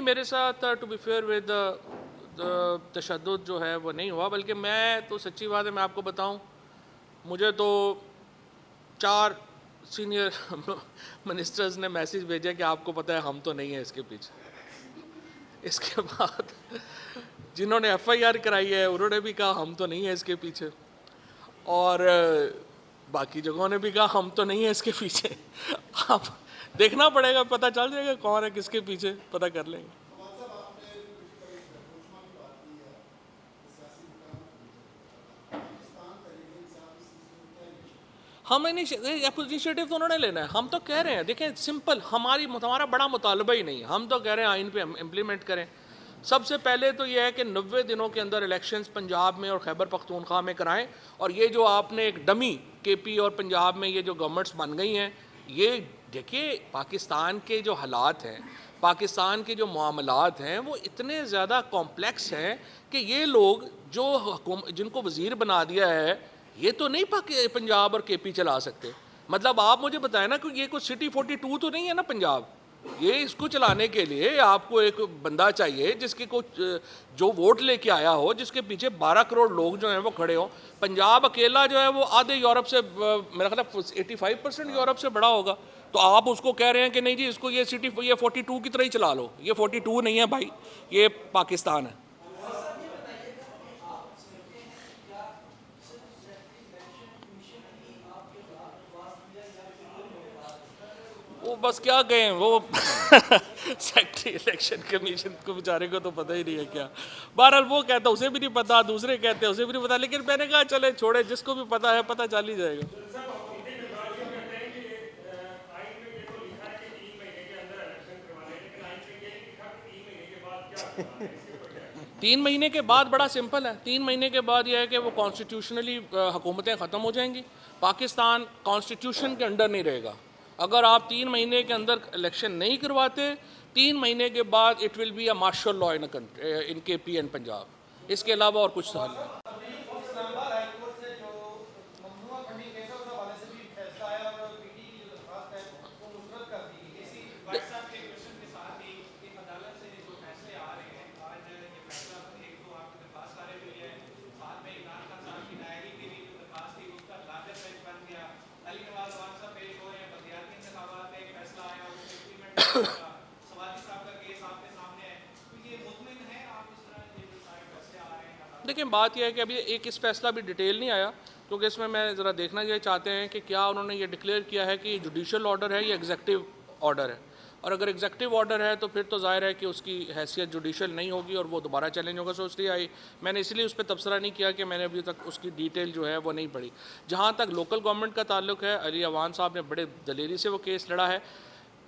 नहीं, मेरे साथ टू बी फेयर विद तशद्दुद जो है वो नहीं हुआ, बल्कि मैं तो सच्ची बात है मैं आपको बताऊं, मुझे तो 4 सीनियर मिनिस्टर्स ने मैसेज भेजे कि आपको पता है हम तो नहीं है इसके पीछे। इसके बाद जिन्होंने FIR कराई है उन्होंने भी कहा हम तो नहीं है इसके पीछे, और बाकी जगहों ने भी कहा हम तो नहीं है इसके पीछे। अब देखना पड़ेगा, पता चल जाएगा कौन है किसके पीछे, पता कर लेंगे। हम इनिशिएटिव तो उन्होंने लेना है, हम तो कह रहे हैं, देखें सिंपल, हमारा बड़ा मुतालबा ही नहीं, हम तो कह रहे हैं आइन पे इम्प्लीमेंट करें। सबसे पहले तो यह है कि 90 दिनों के अंदर इलेक्शंस पंजाब में और खैबर पख्तूनख्वा में कराएं, और ये जो आपने एक डमी KP और पंजाब में ये जो गवर्नमेंट्स बन गई हैं, ये देखिए पाकिस्तान के जो हालात हैं, पाकिस्तान के जो मामलात हैं वो इतने ज़्यादा कॉम्प्लेक्स हैं कि ये लोग जो जिनको वज़ीर बना दिया है ये तो नहीं पंजाब और KP चला सकते। मतलब आप मुझे बताएं ना, कि ये कोई सिटी 42 तो नहीं है ना पंजाब। ये इसको चलाने के लिए आपको एक बंदा चाहिए जिसके को जो वोट लेके आया हो, जिसके पीछे 12 करोड़ लोग जो हैं वो खड़े हों। पंजाब अकेला जो है वो आधे यूरोप से, मेरा ख्याल 85% यूरोप से बड़ा होगा। तो आप उसको कह रहे हैं कि नहीं जी इसको ये 42 की तरह ही चला लो। ये 42 नहीं है भाई, ये पाकिस्तान है। वो बस क्या कहें, वो सेक्रेटरी इलेक्शन कमीशन को बेचारे को तो पता ही नहीं है क्या। बहरहाल वो कहता उसे भी नहीं पता, दूसरे कहते हैं उसे भी नहीं पता, लेकिन मैंने कहा चले छोड़े, जिसको भी पता है पता चल ही जाएगा। 3 महीने के बाद बड़ा सिंपल है। 3 महीने के बाद यह है कि वो कॉन्स्टिट्यूशनली हुकूमतें ख़त्म हो जाएंगी, पाकिस्तान कॉन्स्टिट्यूशन के अंडर नहीं रहेगा। अगर आप 3 महीने के अंदर इलेक्शन नहीं करवाते, 3 महीने के बाद it will be a martial law in KP and Punjab. इसके अलावा और कुछ सवाल नहीं। देखिए बात यह है कि अभी एक इस फैसला भी डिटेल नहीं आया, क्योंकि इसमें मैं ज़रा देखना ये चाहते हैं कि क्या उन्होंने ये डिक्लेयर किया है कि जुडिशल ऑर्डर है या एग्जेक्टिव ऑर्डर है। और अगर एग्जेक्टिव ऑर्डर है तो फिर तो ज़ाहिर है कि उसकी हैसियत जुडिशल नहीं होगी और वो दोबारा चैलेंज होगा। सो इसलिए मैंने इसलिए उस पर तबसरा नहीं किया कि मैंने अभी तक उसकी डिटेल जो है वो नहीं पढ़ी। जहाँ तक लोकल गवर्नमेंट का ताल्लुक है, अली अवान साहब ने बड़े दलेरी से वो केस लड़ा है।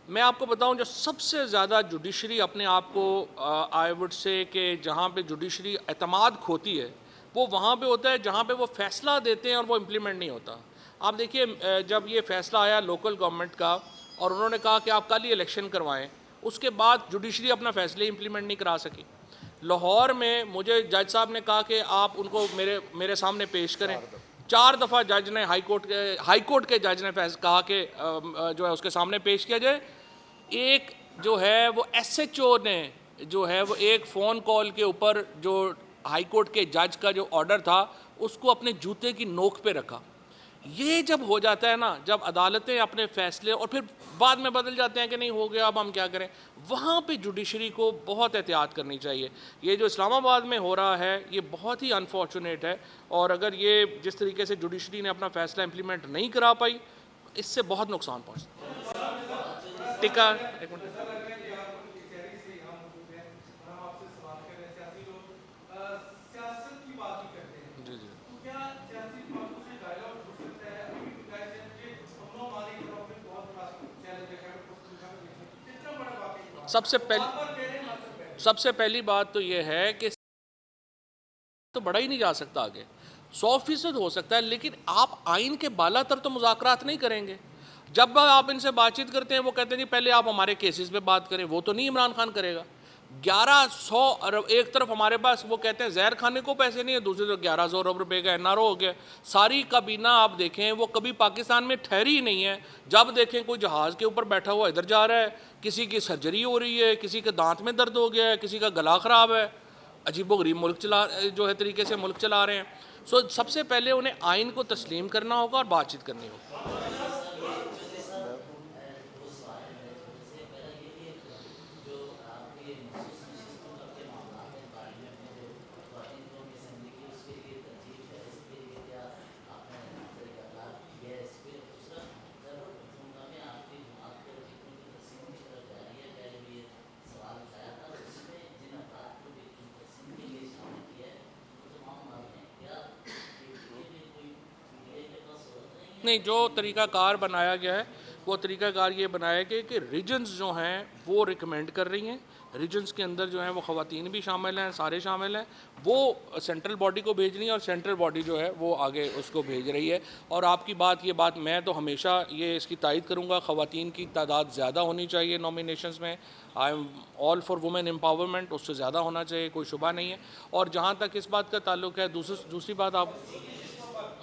मैं आपको बताऊं, जो सबसे ज़्यादा जुडिशरी अपने आप को आई वुड से कि जहाँ पे जुडिशरी एतमाद खोती है वो वहाँ पे होता है जहाँ पे वो फैसला देते हैं और वो इम्प्लीमेंट नहीं होता। आप देखिए जब ये फैसला आया लोकल गवर्नमेंट का और उन्होंने कहा कि आप कल ही इलेक्शन करवाएं, उसके बाद जुडिशरी अपना फैसले इम्प्लीमेंट नहीं करा सकी। लाहौर में मुझे जज साहब ने कहा कि आप उनको मेरे सामने पेश करें। 4 दफ़ा जज ने हाई कोर्ट के जज ने कहा कि जो है उसके सामने पेश किया जाए। एक जो है वो SHO ने जो है वो एक फ़ोन कॉल के ऊपर जो हाई कोर्ट के जज का जो ऑर्डर था उसको अपने जूते की नोक पे रखा। ये जब हो जाता है ना, जब अदालतें अपने फैसले और फिर बाद में बदल जाते हैं कि नहीं हो गया अब हम क्या करें, वहाँ पे जुडिशरी को बहुत एहतियात करनी चाहिए। ये जो इस्लामाबाद में हो रहा है ये बहुत ही अनफॉर्चुनेट है, और अगर ये जिस तरीके से जुडिशरी ने अपना फैसला इम्प्लीमेंट नहीं करा पाई, इससे बहुत नुकसान पहुँचता। टिका एक मिनट। सबसे पहली बात तो ये है कि तो बढ़ा ही नहीं जा सकता आगे, 100% हो सकता है, लेकिन आप आइन के बालातर तो मुज़ाकरात नहीं करेंगे। जब आप इनसे बातचीत करते हैं वो कहते हैं जी पहले आप हमारे केसेस पे बात करें, वो तो नहीं इमरान खान करेगा। 1100 अरब, एक तरफ हमारे पास वो कहते हैं जहर खाने को पैसे नहीं है, दूसरी तरफ 1100 अरब रुपए का एनआरओ हो गया। सारी काबीना आप देखें वो कभी पाकिस्तान में ठहरी ही नहीं है। जब देखें कोई जहाज़ के ऊपर बैठा हुआ इधर जा रहा है, किसी की सर्जरी हो रही है, किसी के दांत में दर्द हो गया है, किसी का गला ख़राब है। अजीबो गरीब मुल्क चला जो है तरीके से मुल्क चला रहे हैं। सो सबसे पहले उन्हें आइन को तस्लीम करना होगा और बातचीत करनी होगी। नहीं, जो तरीक़ाकार बनाया गया है वो तरीक़ाकार ये बनाया गया कि रीजन्स जो हैं वो रिकमेंड कर रही हैं। रीजन्स के अंदर जो हैं वो ख़वातीन भी शामिल हैं, सारे शामिल हैं। वो सेंट्रल बॉडी को भेज रही हैं और सेंट्रल बॉडी जो है वो आगे उसको भेज रही है। और आपकी बात, ये बात मैं तो हमेशा ये इसकी तायद करूँगा, ख़वातीन की तादाद ज़्यादा होनी चाहिए नॉमिनेशंस में। I am all for women empowerment, उससे ज़्यादा होना चाहिए, कोई शुबा नहीं है। और जहाँ तक इस बात का ताल्लुक है, दूसरी बात आप,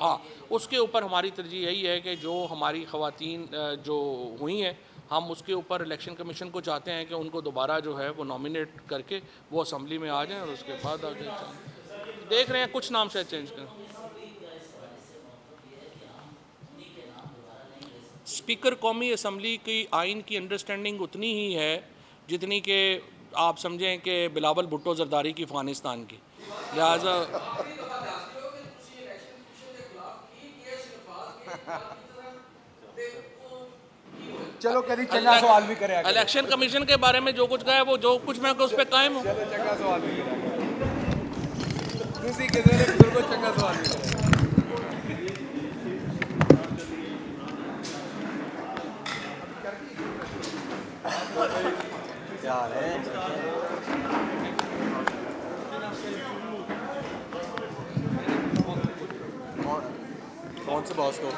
हाँ, उसके ऊपर हमारी तरजीह यही है कि जो हमारी ख़वातीन जो हुई हैं, हम उसके ऊपर इलेक्शन कमीशन को चाहते हैं कि उनको दोबारा जो है वो नॉमिनेट करके वो असम्बली में आ जाएं और उसके बाद आगे देख रहे हैं कुछ नाम शायद चेंज करें। स्पीकर कौमी असम्बली की आइन की अंडरस्टैंडिंग उतनी ही है जितनी कि आप समझें कि बिलावल भुट्टो जरदारी की अफ़गानिस्तान की, लिहाजा चलो कभी चंगा सवाल भी करें। इलेक्शन कमीशन के बारे में जो कुछ कहा है वो जो कुछ मैं उस पर कायम हूँ। चलो चंगा सवाल भी किसी किसी ने बिल्कुल चंगा सवाल भी यार है। कौन से बॉस को